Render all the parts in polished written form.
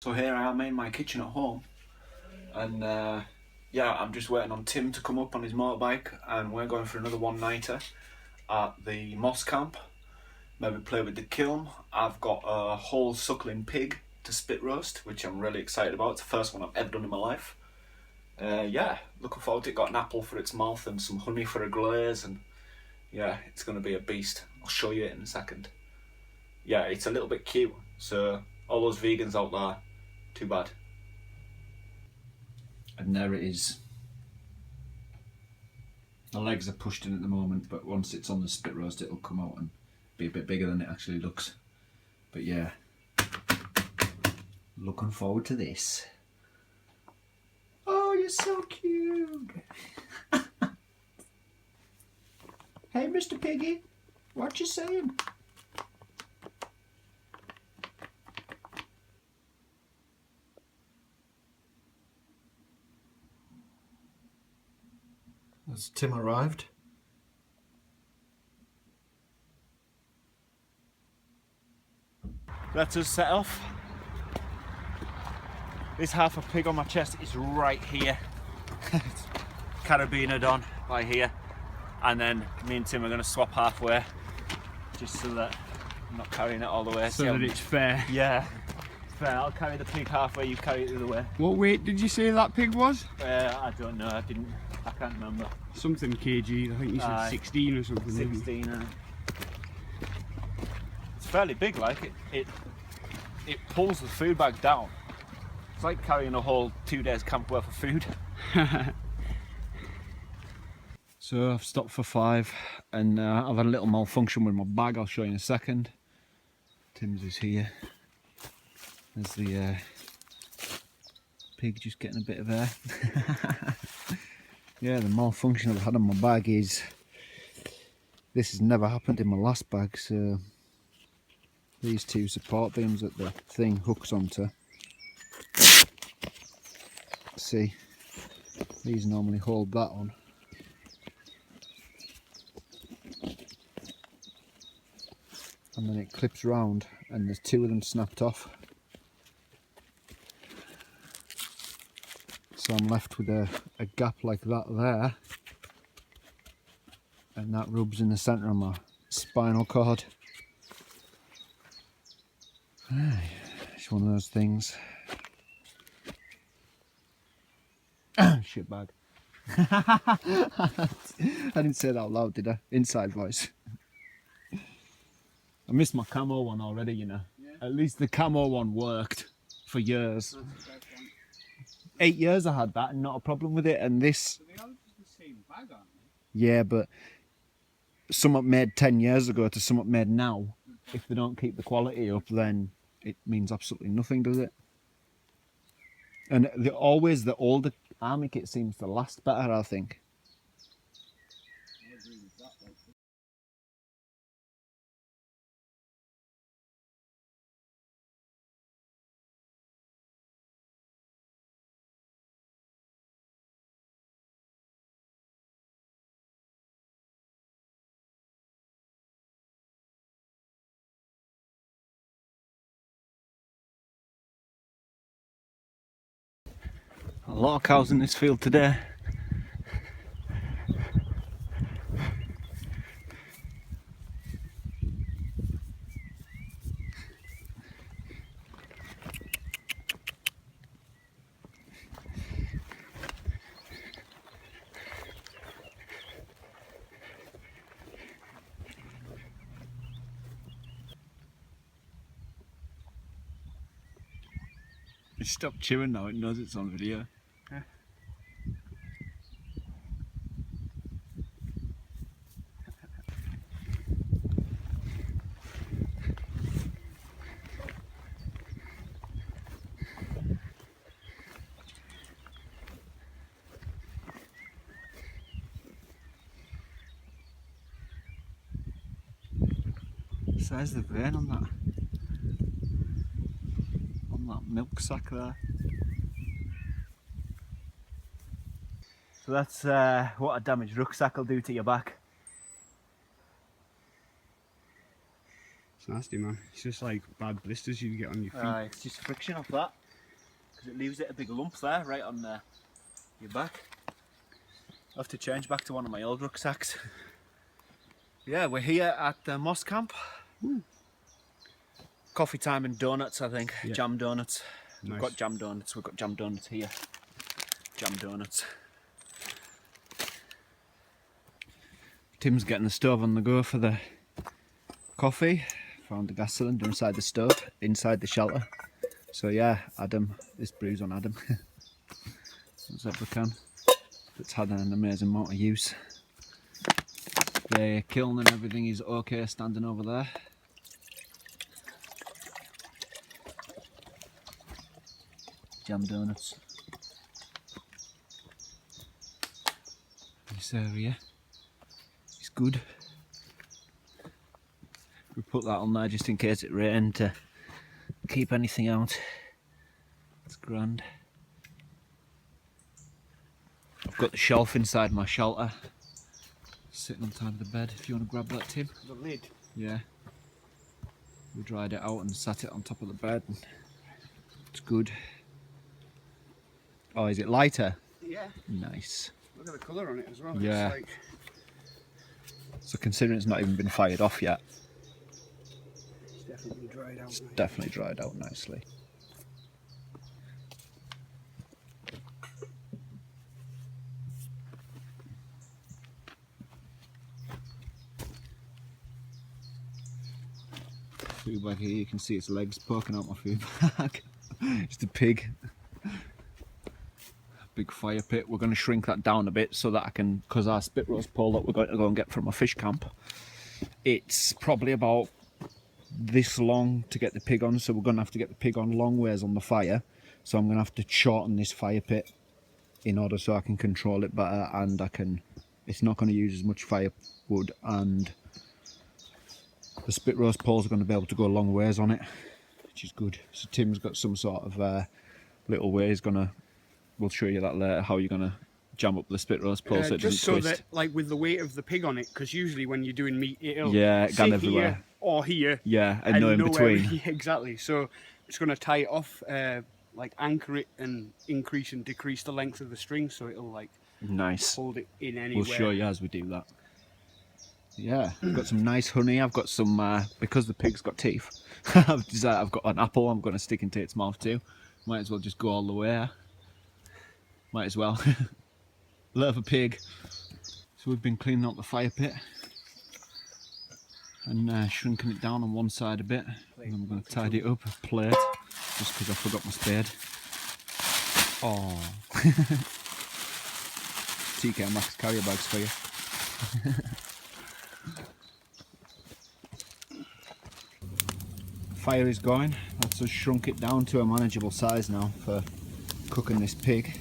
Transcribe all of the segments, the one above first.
So here I am in my kitchen at home, and yeah, I'm just waiting on Tim to come up on his motorbike, and we're going for another one-nighter at the moss camp. Maybe play with the kiln. I've got a whole suckling pig to spit roast, which I'm really excited about. It's the first one I've ever done in my life. Yeah, looking forward to it. Got an apple for its mouth and some honey for a glaze, and yeah, it's going to be a beast. I'll show you it in a second. Yeah, it's a little bit cute, so all those vegans out there, too bad. And there it is. The legs are pushed in at the moment, but once it's on the spit roast it'll come out and be a bit bigger than it actually looks. But yeah, looking forward to this. Oh, you're so cute. Hey Mr. Piggy, what you saying? Has Tim arrived? That's us set off. This half a pig on my chest is right here. Carabiner on by here. And then me and Tim are going to swap halfway, just so that I'm not carrying it all the way. So that it's fair. Yeah, it's fair. I'll carry the pig halfway, you carry it the other way. What weight did you say that pig was? I don't know, I can't remember. Something kg, I think you said 16 or something. 16, it's fairly big, like it pulls the food bag down. It's like carrying a whole 2 days camp worth of food. So I've stopped for 5 and I've had a little malfunction with my bag. I'll show you in a second. Tim's is here. There's the pig just getting a bit of air. Yeah, the malfunction I've had on my bag is, this has never happened in my last bag, so these two support beams that the thing hooks onto, see, these normally hold that on. And then it clips round and there's 2 of them snapped off. So I'm left with a gap like that there, and that rubs in the centre of my spinal cord. It's one of those things. Shit bag. I didn't say that out loud, did I? Inside voice. I missed my camo one already, you know. Yeah. At least the camo one worked for years. 8 years I had that and not a problem with it, and this... So they all just the same bag, aren't they? Yeah, but something made 10 years ago to something made now, if they don't keep the quality up, then it means absolutely nothing, does it? And always the older army kit seems to last better, I think. I agree with that, like. A lot of cows in this field today. It's stopped chewing now, it knows it's on video. Yeah. The size of the vein on that milk sack there. So that's what a damaged rucksack will do to your back. It's nasty, man. It's just like bad blisters you get on your feet. It's just friction off that. because it leaves it a big lump there, right on your back. I'll have to change back to one of my old rucksacks. Yeah, we're here at the Moss Camp. Ooh. Coffee time and donuts, I think. Yeah. Jam donuts. Nice. We've got jam donuts. We've got jam donuts here. Jam donuts. Tim's getting the stove on the go for the coffee. Found the gas cylinder inside the stove, inside the shelter. So yeah, Adam, this brew's on Adam. As ever can. It's had an amazing amount of use. The kiln and everything is okay standing over there. Jam donuts. This area is good. We put that on there just in case it rained to keep anything out. It's grand. I've got the shelf inside my shelter, sitting on top of the bed. If you want to grab that, Tim. The lid. Yeah. We dried it out and sat it on top of the bed. And it's good. Oh, is it lighter? Yeah. Nice. Look at the colour on it as well. Yeah. It's like... So considering it's not even been fired off yet, It's definitely dried out. it's definitely dried out nicely. Food bag here, you can see its legs poking out my food bag. It's the pig. Big fire pit. We're going to shrink that down a bit so that I can, because our spit roast pole that we're going to go and get from a fish camp, it's probably about this long to get the pig on, so we're going to have to get the pig on long ways on the fire. So I'm going to have to shorten this fire pit in order so I can control it better, and it's not going to use as much firewood, and the spit roast poles are going to be able to go a long ways on it, which is good. So Tim's got some sort of little way he's gonna. We'll show you that later, how you're gonna jam up the spit roast pole so it just doesn't so twist. that, like, with the weight of the pig on it, because usually when you're doing meat, it'll Yeah, it sit gone everywhere. here or here. Yeah, and no in nowhere- between. Exactly. So it's going to tie it off, like anchor it and increase and decrease the length of the string, so it'll like Nice. hold it in anywhere. We'll show you as we do that. Yeah, I've got some nice honey. I've got some because the pig's got teeth. I've got an apple. I'm going to stick into its mouth too. Might as well just go all the way. Might as well. Love a pig. So we've been cleaning up the fire pit and shrinking it down on one side a bit. And I'm going to tidy it up with a plate just because I forgot my spade. Oh. TK Maxx carrier bags for you. Fire is going. That's just shrunk it down to a manageable size now for cooking this pig.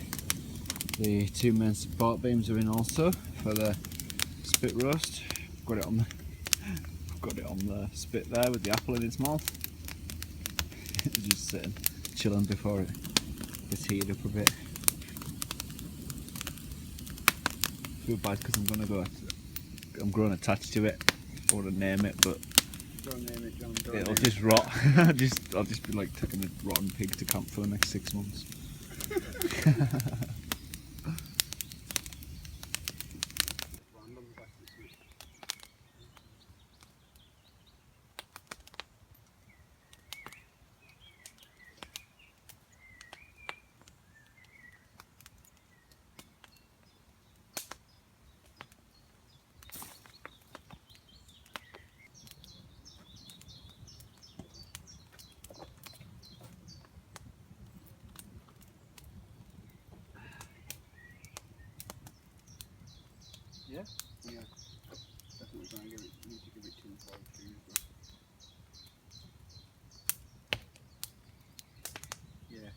The two main support beams are in also for the spit roast. Got it on the spit there with the apple in its mouth. Just sitting, chilling before it gets heated up a bit. Feel bad because I'm growing attached to it. I want to name it, but Don't name it, John. Don't it'll name just rot. I'll just be like taking a rotten pig to camp for the next 6 months. Yeah? Yeah. Definitely going to need to give it 2 or 3 as well. Yeah.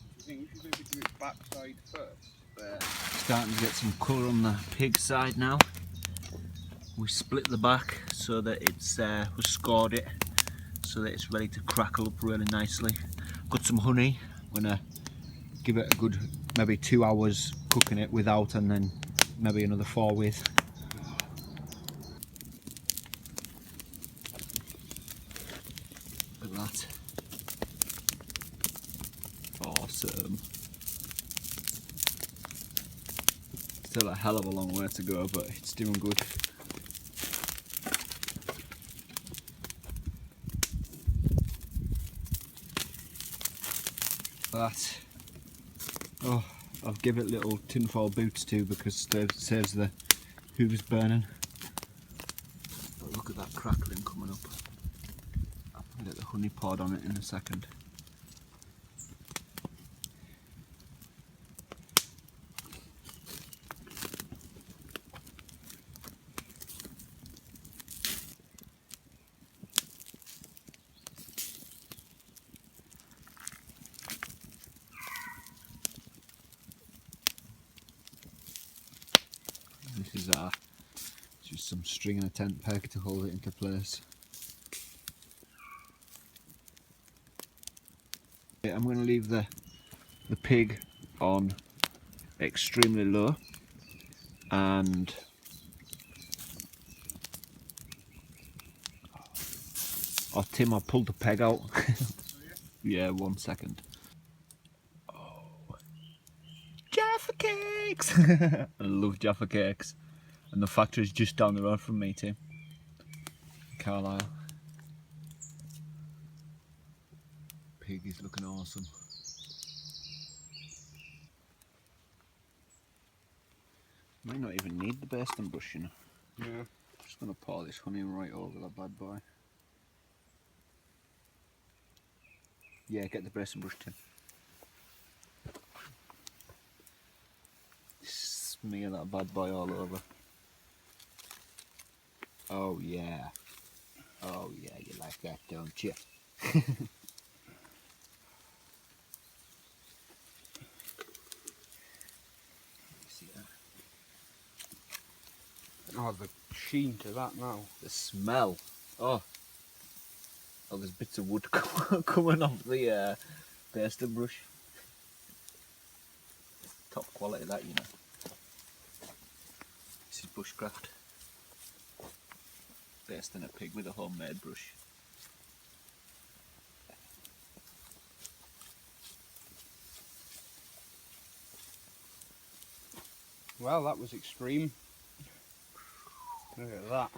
Do you think we should maybe do it backside first? Starting to get some colour on the pig side now. We split the back so that it's we scored it so that it's ready to crackle up really nicely. Got some honey. I'm gonna give it a good maybe 2 hours cooking it without, and then maybe another 4 with. Look at that. awesome. Still a hell of a long way to go, but it's doing good. That, oh, I'll give it little tinfoil boots too because it saves the hooves burning. But look at that crackling coming up. I'll get the honey poured on it in a second. This is just some string and a tent peg to hold it into place. I'm going to leave the pig on extremely low, and oh Tim, I pulled the peg out. Yeah, 1 second. Oh, Jaffa cakes! I love Jaffa cakes, and the factory's just down the road from me, Tim. Carlisle. Pig is looking awesome. Might not even need the basting brush, you know. Yeah. Just gonna pour this honey right over that bad boy. Yeah, get the basting brush, Tim. Smear that bad boy all over. Oh yeah. Oh yeah, you like that, don't you? See that? Oh, the sheen to that now. The smell. Oh. Oh, there's bits of wood coming off the basting brush. Top quality that, you know. This is bushcraft. Basting a pig with a homemade brush. Well, that was extreme. Look at that.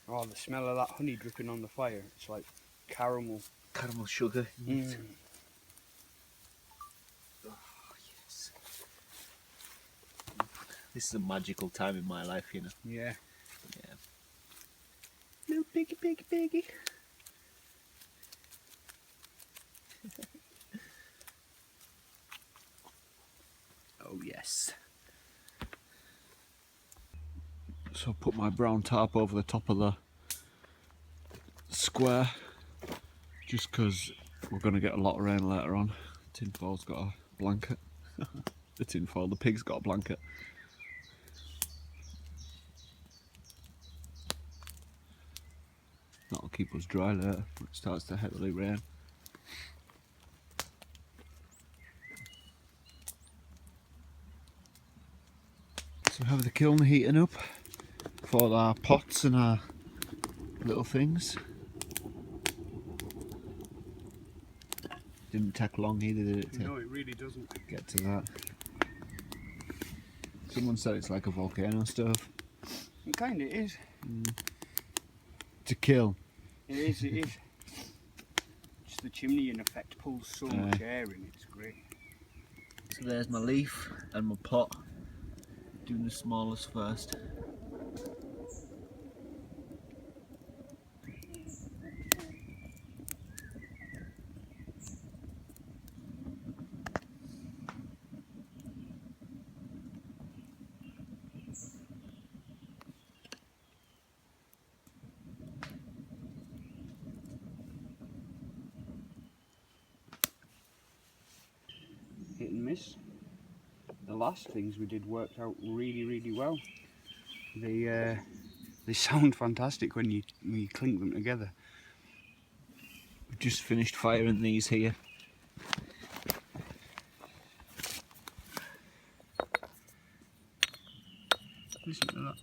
Oh, the smell of that honey dripping on the fire. It's like caramel. Caramel sugar. Mm. Oh, yes. This is a magical time in my life, you know. Yeah. Yeah. Little piggy, piggy, piggy. Oh yes. So I put my brown tarp over the top of the square, just because we're going to get a lot of rain later on. Tinfoil's got a blanket. The pig's got a blanket. That'll keep us dry later when it starts to heavily rain. So we have the kiln heating up for our pots and our little things. Didn't take long either, did it? No, it really doesn't. Get to that. Someone said it's like a volcano stove. It kind of is. To kill. It is, it is. Just the chimney in effect pulls so much air in, it's great. So there's my leaf and my pot. Doing the smallest first. Hit and miss. The last things we did worked out really, really well. They sound fantastic when you clink them together. We've just finished firing these here. Listen to that.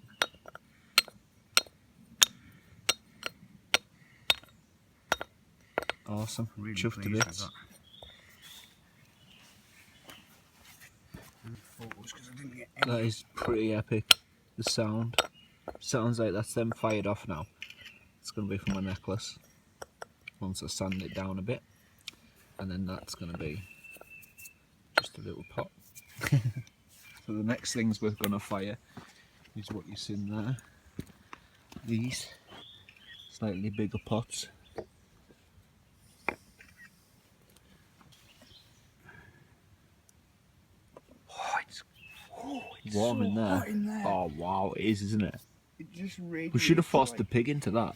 Awesome. Really Chuffed to pleased with bits. that. Photos, 'cause I didn't get any. That is pretty epic. The sound. Sounds like that's them fired off now. It's going to be for my necklace. Once I sand it down a bit. And then that's going to be just a little pot. So the next things we're going to fire is what you've seen there. These slightly bigger pots. It's Warm so in there. hot in there. Oh wow, it is, isn't it? It just radiates. We should have forced like... the pig into that.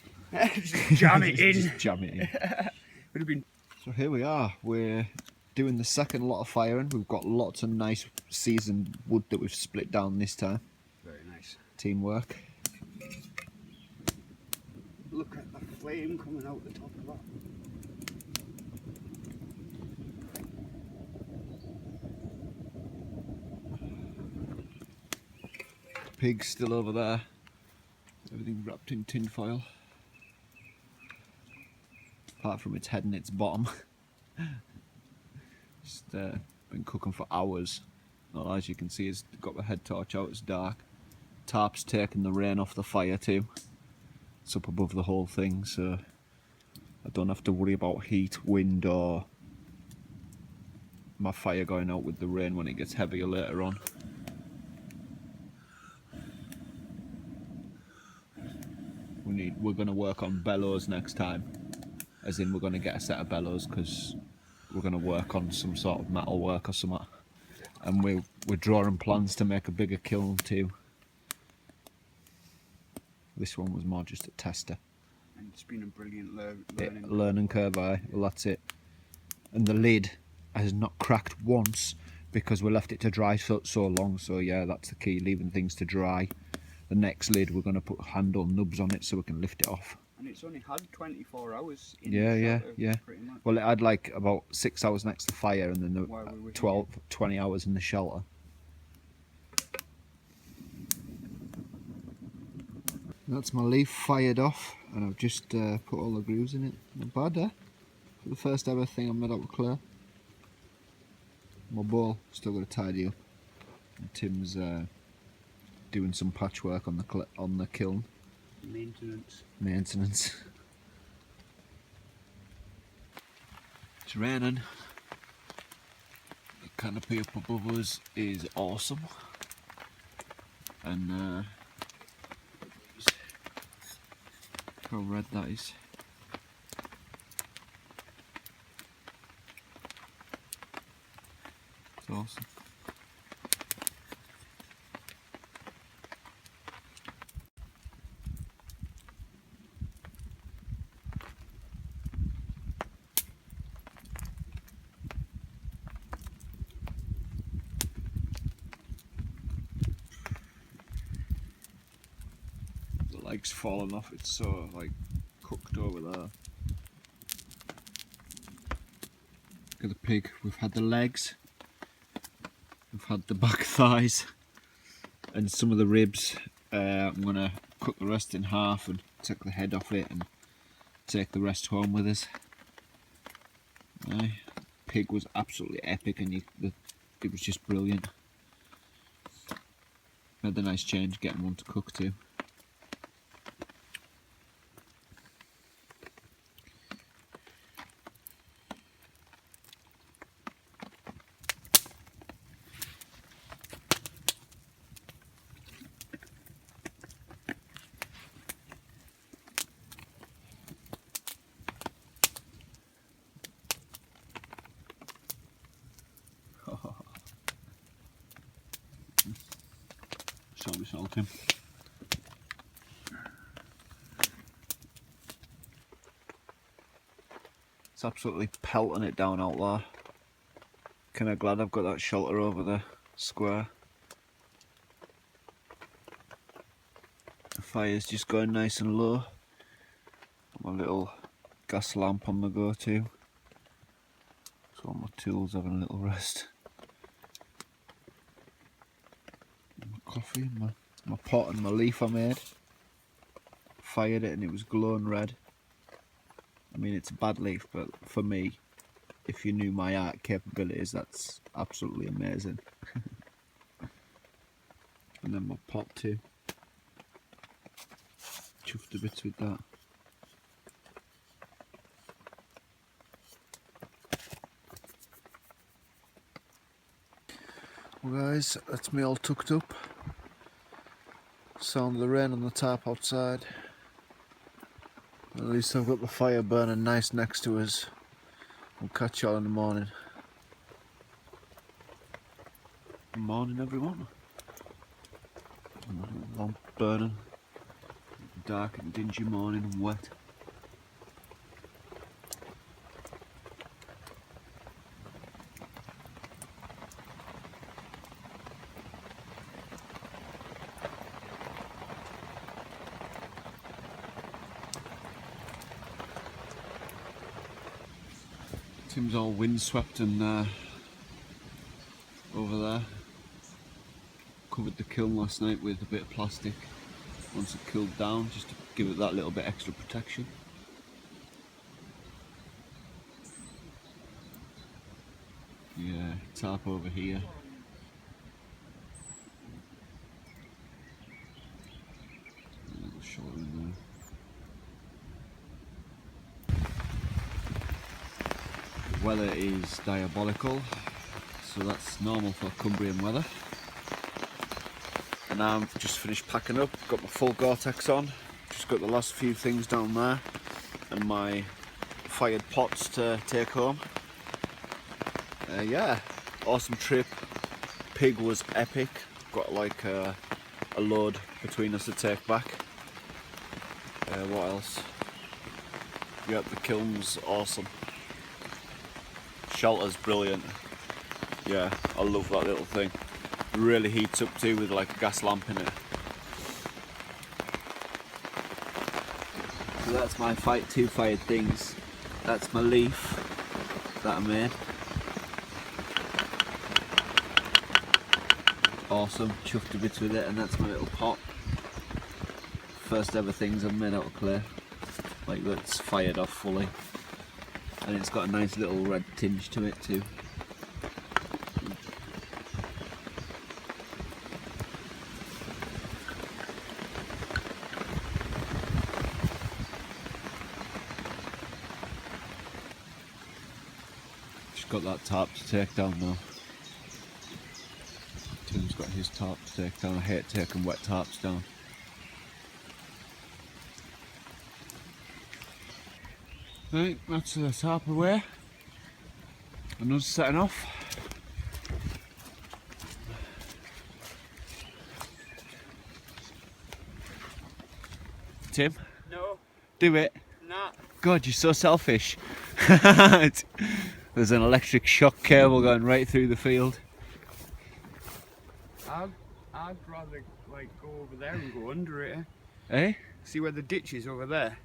Just jam it in. Just jam it in. Would have been. So here we are. We're doing the second lot of firing. We've got lots of nice seasoned wood that we've split down this time. Very nice. Teamwork. Look at the flame coming out the top of that. Pig's still over there. Everything wrapped in tin foil. Apart from its head and its bottom. Just been cooking for hours. Well, as you can see, it's got the head torch out, it's dark. Tarp's taking the rain off the fire too. It's up above the whole thing, so I don't have to worry about heat, wind, or my fire going out with the rain when it gets heavier later on. We're going to work on bellows next time, as in we're going to get a set of bellows because we're going to work on some sort of metal work or something, and we're drawing plans to make a bigger kiln too. This one was more just a tester. And it's been a brilliant learning curve. Well, that's it. And the lid has not cracked once because we left it to dry so long. So yeah, that's the key, leaving things to dry. The next lid we're going to put handle nubs on it so we can lift it off. And it's only had 24 hours in yeah, pretty much. Well, it had like about 6 hours next to fire and then While we were 12, 20 hours in the shelter. That's my leaf fired off, and I've just put all the grooves in it. Not bad, eh? For the first ever thing I made out of clay. My bowl, still got to tidy up. And Tim's doing some patchwork on the kiln. Maintenance. It's raining. The canopy up above us is awesome. And look how red that is. It's awesome. The leg's falling off, it's so like cooked over there. Look at the pig, we've had the legs, we've had the back thighs and some of the ribs. I'm going to cut the rest in half and take the head off it and take the rest home with us. Pig was absolutely epic and it was just brilliant. Had a nice change getting one to cook too. Salty. It's absolutely pelting it down out there. Kinda glad I've got that shelter over the square. The fire's just going nice and low. My little gas lamp on the go too. So all my tools having a little rest. My coffee, my pot and my leaf I made. Fired it and it was glowing red. I mean, it's a bad leaf, but for me, if you knew my art capabilities, that's absolutely amazing. And then my pot too. Chuffed to bits with that. Well guys, that's me all tucked up. Sound of the rain on the tarp outside. At least I've got the fire burning nice next to us. We'll catch y'all in the morning. Good morning everyone. Lamp burning. Dark and dingy morning and wet. Tim's all windswept and over there. Covered the kiln last night with a bit of plastic once it cooled down, just to give it that little bit extra protection. Yeah, tarp over here. A little short in there. The weather is diabolical, so that's normal for Cumbrian weather. And now I've just finished packing up, got my full Gore-Tex on, just got the last few things down there and my fired pots to take home. Yeah, awesome trip. Pig was epic, got like a load between us to take back. What else? Yep, the kiln's awesome. Shelter's brilliant. Yeah, I love that little thing. Really heats up too with like a gas lamp in it. So that's my two fired things. That's my leaf that I made. Awesome, chuffed to bits with it, and that's my little pot. First ever things I've made out of clay. Like that's fired off fully. And it's got a nice little red tinge to it too. Got that tarp to take down now. Tim's got his tarp to take down. I hate taking wet tarps down. Right, that's the tarp away. Another setting off. Tim? No. Do it. Nah. God, you're so selfish. There's an electric shock cable going right through the field. I'd rather like go over there and go under it. Eh? See where the ditch is over there.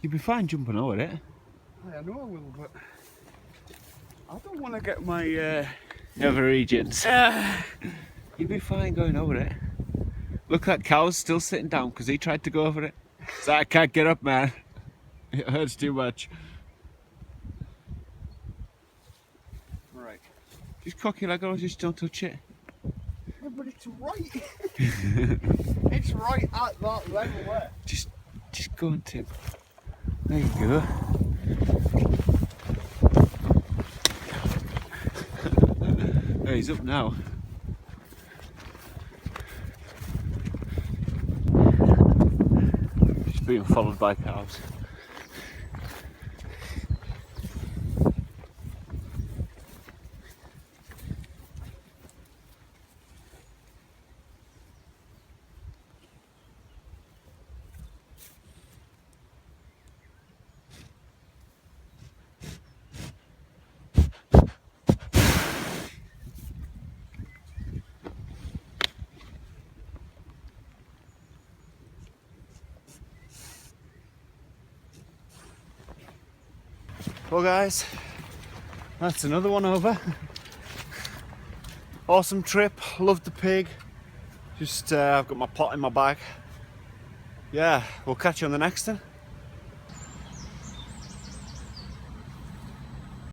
You'd be fine jumping over it. I know I will, but I don't want to get my Never regions. You'd be fine going over it. Look, that cow's still sitting down because he tried to go over it. So I can't get up, man. It hurts too much. right. Just cock your leg or just don't touch it. Yeah, but it's right. It's right at that level there. Just go on, Tim. There you go. Oh, he's up now. He's being followed by cows. Well guys, that's another one over. Awesome trip, loved the pig. Just I've got my pot in my bag. Yeah, we'll catch you on the next one.